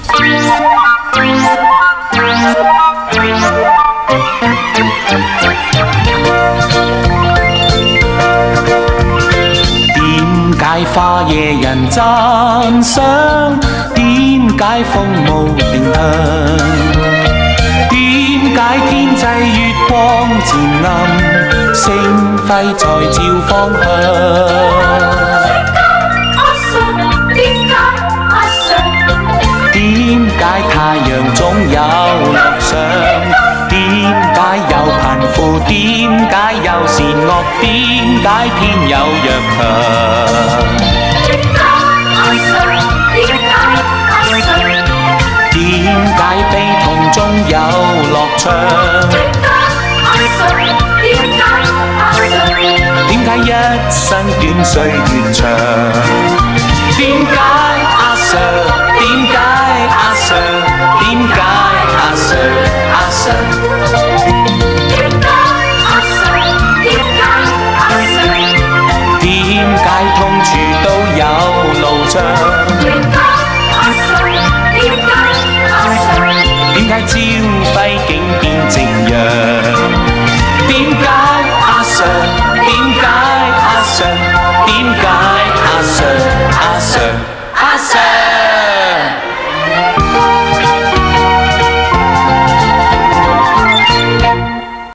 點解花夜人讚賞？點解風無定向？點解天際月光漸暗，星輝在照方向？點解太陽總有落上？點解有貧富？點解有善惡？點解天有弱強？點解悲痛中有樂唱？點解一生短歲月長？點解阿 Sir？點解阿 Sir？點解阿 Sir？阿 Sir？點解痛處都有路障？點解朝暉竟變夕陽？點解阿 Sir？點解阿 Sir？點解阿 Sir？阿 Sir？阿 Sir？